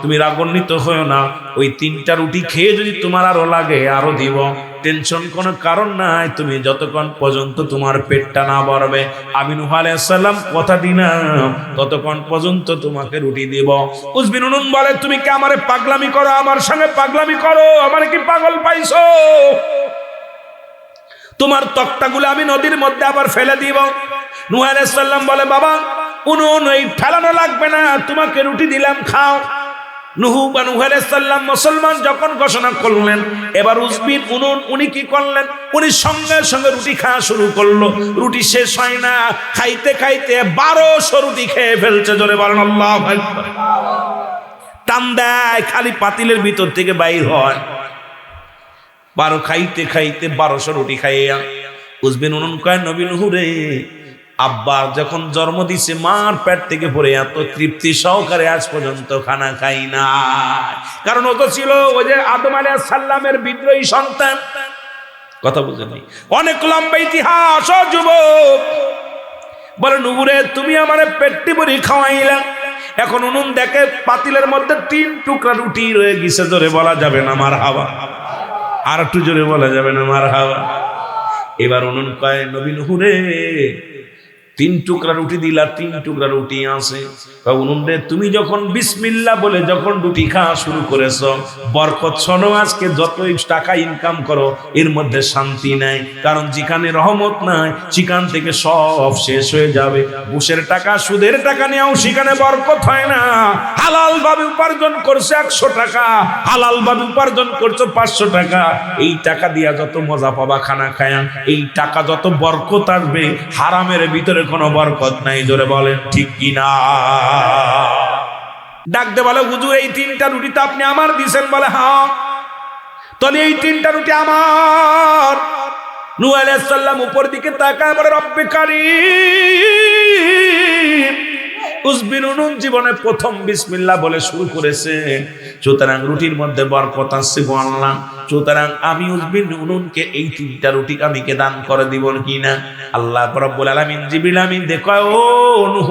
A: তুমি রাগান্বিত হয়েও না। ওই 3টা রুটি খেয়ে যদি তোমার আরো লাগে আরো দিব, টেনশন কোনো কারণ নাই। তুমি যতক্ষণ পর্যন্ত তোমার পেটটা না ভরবে, আমি নূহ আলাইহিস সালাম কথা দিলাম, ততক্ষণ পর্যন্ত তোমাকে রুটি দিব। উজবিন উনুন বলে, তুমি কি আমারে পাগলামি করো? আমার সঙ্গে পাগলামি করো? আমার কি পাগল পাইছো? তোমার তক্তাগুলো আমি নদীর মধ্যে আবার ফেলে দিব। নূহ আলাইহিস সালাম বলে, বাবা উনুন, এই ফেলানো লাগবে না, তোমাকে রুটি দিলাম, খাও। নূহ আলাইহিস সালাম মুসলমান যখন ঘোষণা করলেন, এবার উজবিন উনুন উনি কি করলেন? উনি সঙ্গে সঙ্গে রুটি খাওয়া শুরু করলো। রুটি শেষ হয় না, খাইতে খাইতে 1200 রুটি খেয়ে ফেলছে। জোরে বলেন আল্লাহু আকবার। টান দেয়, খালি পাতিলের ভিতর থেকে বাইর হয়। 12 খাইতে খাইতে 1200 রুটি খাইয়া উজবিন উনুন কয় নবী নূহ রে, আব্বা যখন জন্ম দিছে মার পেট থেকে পড়ে এত তৃপ্তি সহকারে আজ পর্যন্ত খানা খাই না। কারণ ও তো ছিল ওই যে আদম আলাইহিস সালামের বিদ্রোহী সন্তান। কথা বুঝেন নাই? অনেক লম্বা ইতিহাস। ও যুবক বলে নূহ রে, তুমি আমারে পেটটি ভরি খাওয়াইলা, এখন উনুন দেখে পাতিলের মধ্যে 3 টুকরা রুটি রয়ে গেছে। জোরে বলা যাবে না মারহাবা? আর একটু জোরে বলা যাবে না মারহাবা? এবার উনুন কয় নবী নূহ রে, 3 টুকরা রুটি দিলা, 3 টুকরা রুটি আছে। উনুন রে, তুমি যখন বিসমিল্লাহ বলে যখন রুটি খাওয়া শুরু করেছো, বরকত শোনো, আজকে যতই টাকা ইনকাম করো এর মধ্যে শান্তি নাই। কারণ যেখানে রহমত নাই সেখান থেকে সব শেষ হয়ে যাবে। ঘুষের টাকা সুদের টাকা নিয়েও সেখানে বরকত হয় না। হালাল ভাবে উপার্জন করছে 100 টাকা, হালাল ভাবে উপার্জন করছো 500 টাকা, এই টাকা দিয়া যত মজা পাবা খানা খায়া, এই টাকা যত বরকত আসবে, হারামের ভিতরে কোনো বরকত নাই। জোরে বলেন ঠিক কিনা? ডাকতে বলে হুজুর, এই 3টা রুটি তো আপনি আমার দিয়েছেন। বলে হ্যাঁ। তাহলে এই 3টা রুটি আমার। নূহ আলাইহিস সালাম উপর দিকে তাকায় বলে রব্বে কারীম, উজবিন উনুন জীবনে প্রথম বিসমিল্লাহ বলে শুরু করেছে, সুতরাং রুটির মধ্যে বরকত আছে বললাম। সুতরাং আমি উজবিন উনুনকে এই 3টা রুটি আমি কে দান করে দিব কিনা? আল্লাহ রাব্বুল আলামিন জিবরিল আমিন দেখো, ও নূহ,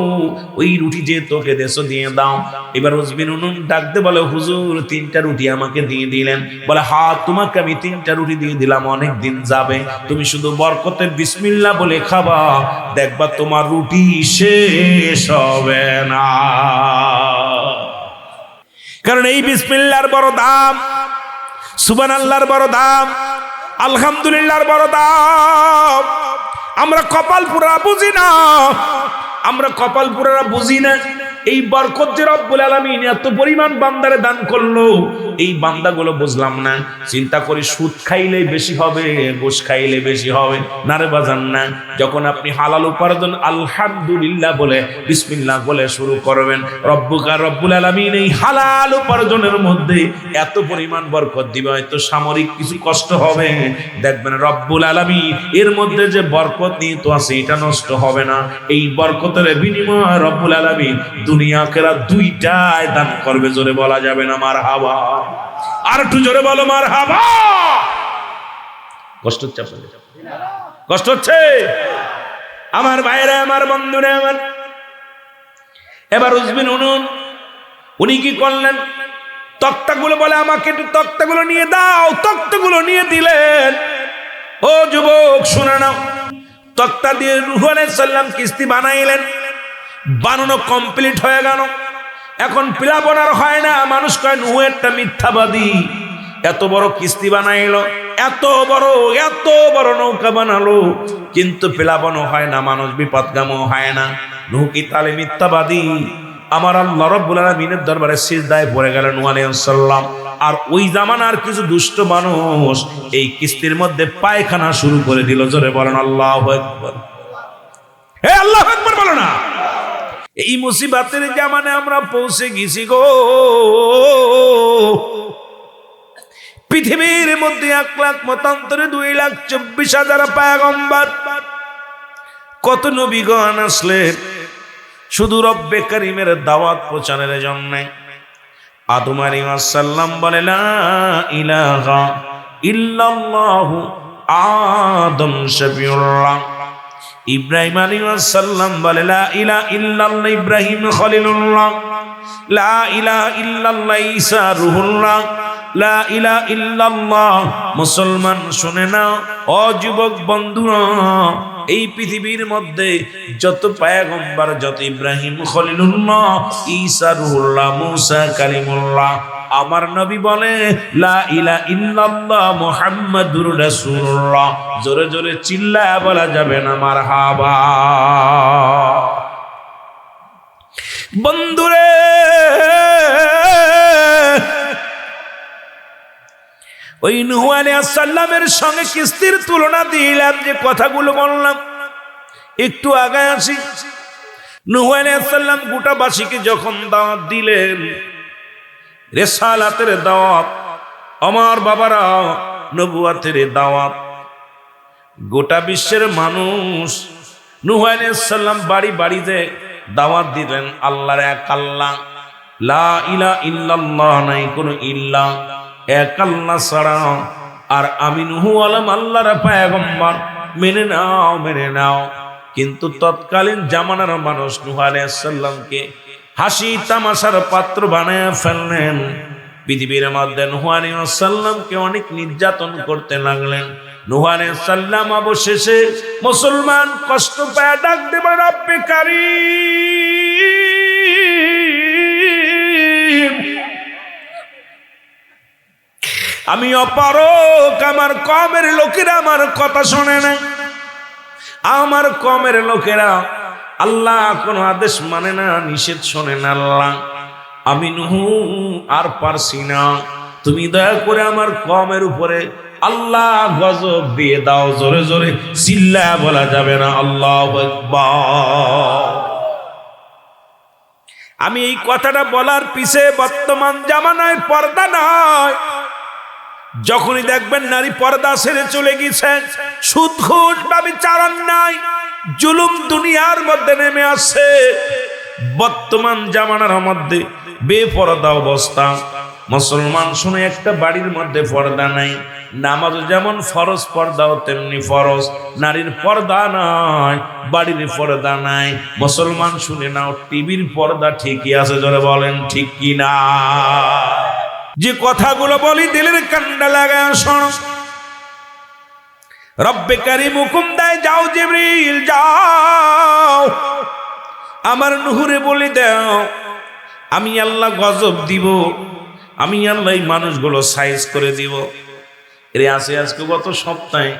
A: ওই রুটি যে তোকে দেছো দিয়ে দাও। এবার উজবিন উনুন ডাকতে বলে হুজুর, 3টা রুটি আমাকে দিয়ে দিলেন। বলে হ্যাঁ, তোমাকে আমি 3টা রুটি দিয়ে দিলাম, অনেক দিন যাবে, তুমি শুধু বরকতে বিসমিল্লাহ বলে খাবা, দেখবা তোমার রুটি শেষ হবে না। কারণ এই বিসমিল্লাহর বড় দাম, সুবহানাল্লাহর বড় দাম, আলহামদুলিল্লাহর বড় দাম। আমরা কপাল পুরা বুঝি না, আমরা কপাল পুরা বুঝি না। এই বরকত যে রব্বুল আলামিন এত পরিমাণ বান্দারে দান করলো, এই বান্দাগুলো বুঝলাম না। চিন্তা করি সুদ খাইলে বেশি হবে, ঘুষ খাইলে বেশি হবে না রে বাজান না। যখন আপনি হালাল উপার্জন আলহামদুলিল্লাহ বলে বিসমিল্লাহ বলে শুরু করবেন, রব্বুল আলামিন এই হালাল উপার্জনের মধ্যে এত পরিমাণ বরকত দিবে, হয়তো সামরিক কিছু কষ্ট হবে, দেখবেন রব্বুল আলামিন এর মধ্যে যে বরকত নিহিত আছে এটা নষ্ট হবে না। এই বরকতের বিনিময়ে রব্বুল আলামিন দুনিয়া আখিরাত দুইটাই দান করবে। জোরে বলা যাবে না মারহাবা? আর একটু জোরে বলো মারহাবা। কষ্ট হচ্ছে আপনাদের? কষ্ট হচ্ছে আমার ভাইরা, আমার বন্ধুরা আমার। এবার উজবিন উনুন উনি কি করলেন? তক্তাগুলো বলে আমাকে একটু তক্তাগুলো নিয়ে দাও। তক্তাগুলো নিয়ে দিলেন। ও যুবক শুনে নাও, তক্তা দিয়ে নূহ আলাইহিস সালাম কিস্তি বানাইলেন। বানানো কমপ্লিট হয়ে গেল। এখন প্লাবন আর হয় না। মানুষ কয় নূহ একটা মিথ্যাবাদী, এত বড় কিস্তি বানাইলো, এত বড় নৌকা বানালো, কিন্তু প্লাবনও হয় না, মানুষ বিপদগামও হয় না। নূহ কি তাহলে মিথ্যাবাদী? আমার আল্লাহ রাব্বুল আলামিনের দরবারে সিজদায় পড়ে গেলেন নূহ আলাইহিস সালাম। আর ওই জামানার কিছু দুষ্ট মানুষ এই কিস্তির মধ্যে পায়খানা শুরু করে দিল। জোরে বলেন আল্লাহু আকবার। হে আল্লাহু আকবার বলো না। এই মুসিবতের জামানে আমরা পৌঁছে গেছি গো। পৃথিবীর মধ্যে 1 লাখ মতান্তরে 2,24,000 পয়গম্বর, কত নবীগণ আসলেন শুধু রব্বে কারীমের দাওয়াত প্রচারের জন্য। আদম আলাইহিস সালাম বলে লা ইলাহা ইল্লাল্লাহু আদম শফিউল্লাহ। ইব্রাহিম আলাইহিস সালাম বলে লা ইলাহা ইল্লাল্লাহ ইব্রাহিম খলিলুল্লাহ। লা ইলাহা ইল্লাল্লাহ ঈসা রূহুল্লাহ। লা ইলাহা ইল্লাল্লাহ। মুসলমান শুনে নাও, ও যুবক বন্ধুরা, এই পৃথিবীর মধ্যে যত পয়গম্বর, যত ইব্রাহিম খলিলুল্লাহ, ঈসা রূহুল্লাহ, মুসা কালিমুল্লাহ, আমার নবী বলে লা ইলাহা ইল্লাল্লাহ মুহাম্মাদুর রাসূলুল্লাহ। জোরে জোরে চিল্লায়া বলা যাবে না মারহাবা? বন্ধুরে, ওই নূহ আলাইহিস সালামের সঙ্গে কিস্তির তুলনা দিলাম, যে কথাগুলো বললাম একটু আগে আসি। নূহ আলাইহিস সালাম গোটাবাসীকে যখন দাওয়াত দিলেন, রিসালাতের দাওয়াত, আমার বাবারা নবুয়াতের দাওয়াত, গোটা বিশ্বের মানুষ নূহ আলাইহিস সালাম বাড়ি বাড়িতে দাওয়াত দিলেন আল্লাহর এক আল্লাহ, লা ইলাহা ইল্লাল্লাহ, নাই কোনো ইল্লাহ, এক আল্লাহ ছাড়া। আর আমি নূহ আল্লাহর পয়গম্বর, মেনে নাও মেনে নাও। কিন্তু তৎকালীন জামানার মানুষ নূহ আলাইহিস সালামকে হাসি তামাশার পাত্র বানায় ফেললেন। পৃথিবীর মধ্যে নূহ আলাইহিস সালামকে অনেক নির্যাতন করতে লাগলেন। নূহ আলাইহিস সালাম অবশেষে মুসলমান কষ্ট পায় ডাক দেবে, রব্বে কারীম, আমি অপারক, আমার কওমের লোকেরা আমার কথা শোনে না, আমার কওমের লোকেরা আল্লাহ কোন আদেশ মানে না, নিষেধ শোনে না। আল্লাহ আমি নূহ আর পারছি না, তুমি দয়া করে আমার কওমের উপরে আল্লাহ গজব দিয়ে দাও। জোরে জোরে চিল্লায়া বলা যাবে না আল্লাহু আকবার। আমি এই কথাটা বলার পিছে বর্তমান জামানায় পর্দা নাই। যখনই দেখবেন নারী পর্দা ছেড়ে চলে গেছে, সুদ ঘুষ ব্যভিচার নাই, জুলুম দুনিয়ার মধ্যে নেমে আসছে। বর্তমান জামানার মধ্যে বেপরদা অবস্থা। মুসলমান শুনে একটা বাড়ির মধ্যে পর্দা নাই, নামাজ যেমন ফরজ পর্দাও তেমনি ফরজ, নারীর পর্দা নাই, বাড়ির পর্দা নাই। মুসলমান শুনে নাও, টিভির পর্দা ঠিকই আছে, জোরে বলেন ঠিক কি না? যে কথাগুলো বলি দিলের কান্ডা লাগায় শোনো। রব্বে কারীম হুকুম দেয়, যাও জিবরিল যাও, আমার নূহরে বলে দাও আমি আল্লাহ গজব দিব, আমি আল্লাহ এই মানুষগুলো সাইজ করে দিব। এর আছে আজকে গত সপ্তাহে,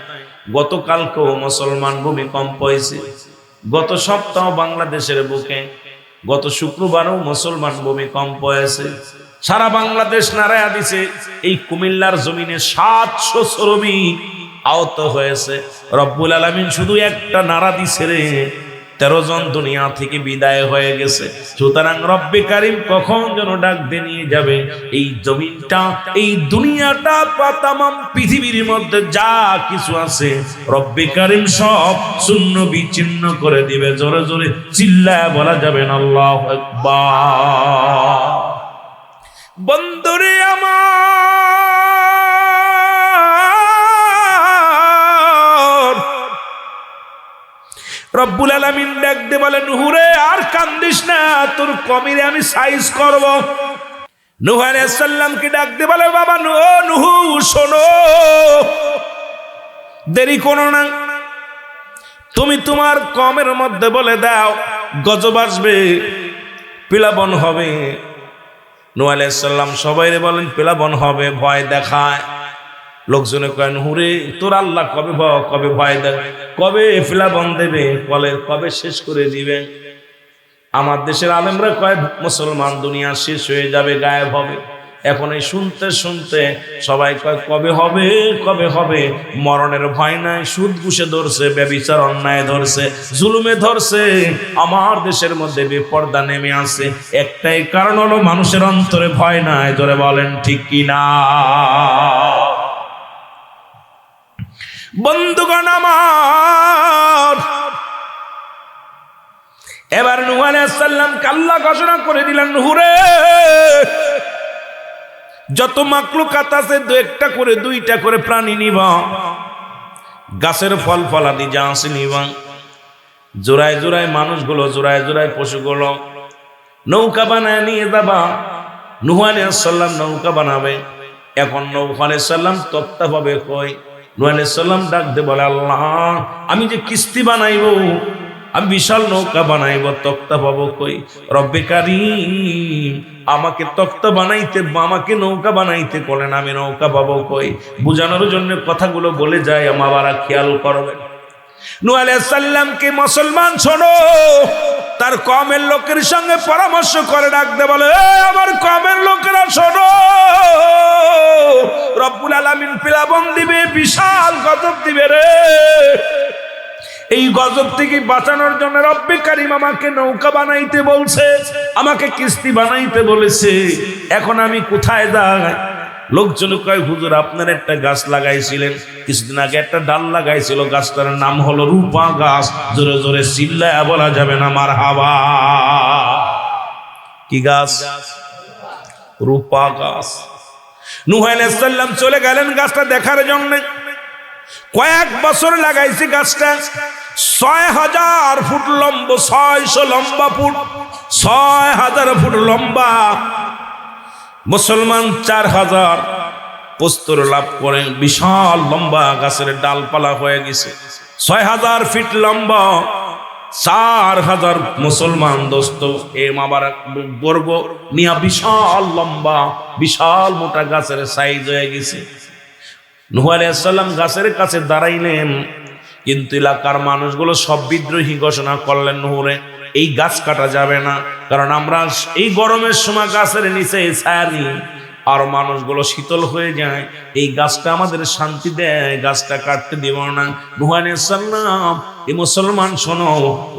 A: গতকালকেও মুসলমান ভূমিকম্প হয়েছে, গত সপ্তাহ বাংলাদেশের বুকে, গত শুক্রবারও মুসলমান ভূমিকম্প হয়েছে। সারা বাংলাদেশ নাড়ায়া দিছে। এই কুমিল্লার জমিনে 700 শ্রমিক আহত হয়েছে। রব্বুল আলামিন শুধু একটা নাড়া দিছে রে, 13 জন দুনিয়া থেকে বিদায় হয়ে গেছে। সুতরাং রব্বে কারীম কখন যেন ডাক দিয়ে নিয়ে যাবে এই জমিনটা, এই দুনিয়াটা, তামাম পৃথিবীর মধ্যে যা কিছু আছে রব্বে কারীম সব শূন্য বিচ্ছিন্ন করে দিবে। জোরে জোরে চিল্লায়া বলা যাবে না আল্লাহু আকবার। বন্ধুরে আমার, রব্বুল আলামিন ডাক দিয়ে বলে, নূহরে আর কান্দিস না, তোর কমিরে আমি সাইজ করব। নূহ আলাইহিস সালামকে ডাক দিয়ে বলে, বাবা নূহ শোনো, দেরি করো না, তুমি তোমার কমের মধ্যে বলে দাও গজব আসবে, প্লাবন হবে। নূহ আলাইহিস সালাম সবাইরে বলেন প্লাবন হবে, ভয় দেখায়। লোকজনে কয়, নূহরে তোর আল্লাহ কবে ভয় দেয়, কবে প্লাবন দেবে, কবে শেষ করে দিবে? আমার দেশের আলেমরা কয় মুসলমান দুনিয়া শেষ হয়ে যাবে, গায়েব হবে। এখন এই শুনতে শুনতে সবাই কয় কবে হবে। মরণের ভয় নাই, সুদ ঘুষে ধরছে, ব্যভিচার অন্যায় ধরছে, জুলুমে ধরছে। আমার দেশের মধ্যে বেপর্দা নেমে আসে, একটাই কারণ হলো মানুষের অন্তরে ভয় নাই। জোরে বলেন ঠিক কি না? বন্ধুগণ আমার, এবার নূহ আলাইহিস সালাম আল্লাহ ঘোষণা করে দিলেন, নূহরে যত মাখলুকাত আছে একটা করে, 2টা করে প্রাণী নিবা, গাছের ফল ফলাদি যা আছে নিবা, জোড়ায় জোড়ায় মানুষগুলো, জোড়ায় জোড়ায় পশুগুলো নৌকা বানায় নিয়ে যাবা। নূহ আলাইহিস সালাম নৌকা বানাবে। এখন নূহ আলাইহিস সালাম তক্তা পাবে কই? নূহ আলাইহিস সালাম ডাক দে বলে, আল্লাহ আমি যে কিস্তি বানাইবো, আমি বিশাল নৌকা বানাইব, তক্তা পাবো কই? রব্বে কারীম আমাকে তক্তা বানাইতে, আমাকে নৌকা বানাইতে বলেন, আমি নৌকা পাবো কই? বুঝানোর জন্য কথাগুলো বলে যায়, আমারা খেয়াল করবেন। নূহ আলাইহিস সালামকে মুসলমান শোনো, তার কওমের লোকের সঙ্গে পরামর্শ করে ডাক দে বলে, আমার কওমের লোকেরা শোনো, রব্বুল আলামিন প্লাবন দিবে, বিশাল গজব দিবে রে। এই গজব থেকে বাঁচানোর জন্য রব্বে কারীম আমাকে নৌকা বানাইতে বলছে, আমাকে কিস্তি বানাইতে বলেছে। এখন আমি কোথায় যাই? লোকজন কয় হুজুর আপনার একটা গাছ লাগাইছিলেন, কিছুদিন আগে একটা ডাল লাগাইছিল, গাছটার নাম হলো রূপা গাছ। জোরে জোরে চিল্লায়া বলা যাবে না মারহাবা? কি গাছ? রূপা গাছ। নূহ আলাইহিস সালাম চলে গেলেন গাছটা দেখার জন্য। কয়েক বছর লাগাইছে গাছটা, ৬,০০০ ফুট লম্বা, ৬০০ লম্বা ফুট, ৬,০০০ ফুট লম্বা। মুসলমান ৪,০০০ প্রস্তর লাভ করে, বিশাল লম্বা গাছের ডালপালা হয়ে গেছে। ৬,০০০ ফিট লম্বা, ৪,০০০ মুসলমান দোস্ত এ মাবার বর্গ নিয়া বিশাল লম্বা, বিশাল মোটা গাছের সাইজ হয়ে গেছে। নূহ আলাইহিস সালাম গাছের কাছে দাঁড়াইলেন, কিন্তু এলাকার মানুষগুলো সব বিদ্রোহী ঘোষণা করলেন, নূরে এই গাছ কাটা যাবে না, কারণ আমরা এই গরমের সময় গাছের নিচে ছায়া নিই আর মানুষগুলো শীতল হয়ে যায়, এই গাছটা আমাদের শান্তি দেয়, গাছটা কাটতে দিব না। নূহ আলাইহিস সালাম এই মুসলমান শোনো,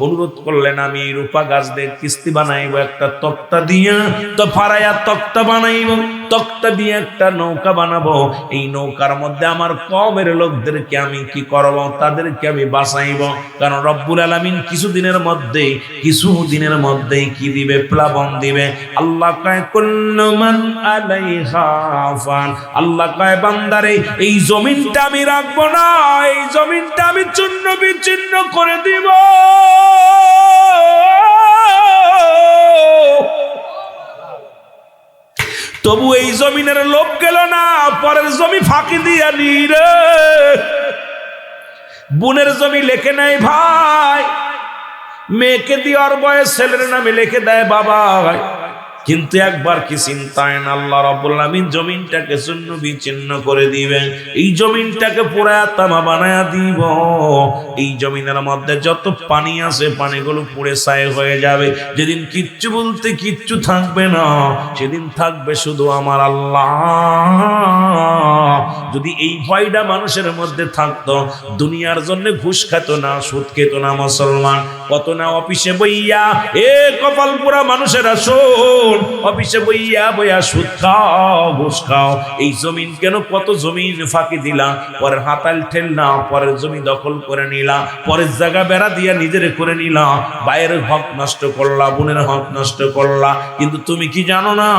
A: অনুরোধ করলেন, আমি এই রূপা গাছ দিয়ে কিস্তি বানাইব, একটা তক্তা দিয়া তো ফারাইয়া তক্তা বানাইব, তক্তা দিয়ে একটা নৌকা বানাবো, এই নৌকার মধ্যে আমার কওমের লোকদেরকে আমি কি করব, তাদেরকে আমি বাঁচাইব, কারণ রব্বুল আলামিন কিছুদিনের মধ্যেই কি দিবে, প্লাবন দিবে। আল্লাহ কয় কুল্লু মান আলাইহা ফান, আল্লাহ কয় বান্দারে এই জমিনটা আমি রাখবো না, এই জমিনটা আমি চূর্ণ বিচূর্ণ করে দিব। তবু এই জমিনের লোভ গেল না, পরের জমি ফাঁকি দিয়া নি রে। বোনের জমি লেখে নাই ভাই, মেয়েকে দেওয়ার বয়স ছেলের নামে লিখে দেয় বাবা, কিন্তু একবার কি চিন্তায় না, আল্লাহ রাব্বুল আলামিন জমিনটাকে চূর্ণ বিচূর্ণ করে দিবেন, এই জমিনটাকে পুরা তামা বানায়া দিব। এই জমিনের মধ্যে যত পানি আছে পানিগুলো পুড়ে ছাই হয়ে যাবে। যেদিন কিচ্ছু বলতে কিচ্ছু থাকবে না, সেদিন থাকবে শুধু আমার আল্লাহ। যদি এই ভয়টা মানুষের মধ্যে থাকতো, দুনিয়ার জন্য ঘুষ খেত না, সুদ খেত না মুসলমান। কত না অফিসে বইয়া, এ কপাল পুরা মানুষেরা শোন, অফিসে বইয়া সুদ খাও, ঘুষ খাও। এই জমিন কেন, কত জমিন ফাঁকি দিলা, পরের হাতাল ঠেললা, পরের জমি দখল করে নিলা, পরের জায়গা বেড়া দিয়া নিজের করে নিলা, ভাইয়ের হক নষ্ট করলা, বোনের হক নষ্ট করলা। কিন্তু তুমি কি জানো না,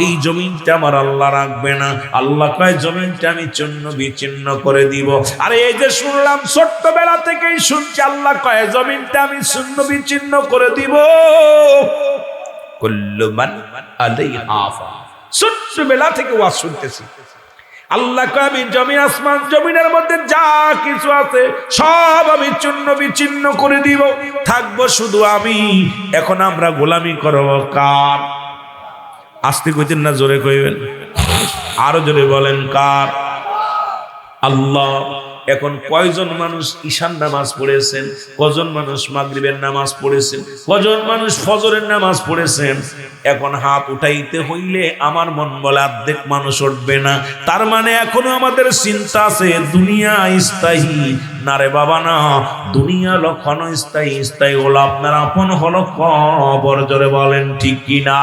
A: এই জমিনটা আমার আল্লাহ রাখবে না। আল্লাহ কয় জমিনটা আমি চূর্ণ বিচূর্ণ করে দিব। আরে এই যে শুনলাম, ছোট্টবেলা থেকেই শুনছি, আল্লাহ কয় জমিনটা আমি চূর্ণ বিচূর্ণ করে দিব। কুল্লু মান আলাইহা ফান, ছোট্টবেলা থেকে ওয়াজ শুনতেছি। আল্লাহ কয় আমি জমিন আসমান জমিনের মধ্যে যা কিছু আছে সব আমি চূর্ণ বিচূর্ণ করে দিব, থাকবো শুধু আমি। এখন আমরা গোলামি করব কার? আস্তে কইতেন না, জোরে কইবেন, আরো জোরে বলেন কার? আল্লাহ। এখন কয়জন মানুষ ঈশান নামাজ পড়েছেন, কজন মানুষ মাগরিবের নামাজ পড়েছেন, কজন মানুষ ফজরের নামাজ পড়েছেন? এখন হাত উঠাইতে হইলে আমার মন বলে অর্ধেক মানুষ উঠবে না। তার মানে এখনো আমাদের চিন্তা আছে দুনিয়া স্থায়ী না রে বাবা, না। দুনিয়া লক্ষণ স্থায়ী, স্থায়ী হলো আপনার আপন হলো কবর। জোরে বলেন ঠিক কিনা?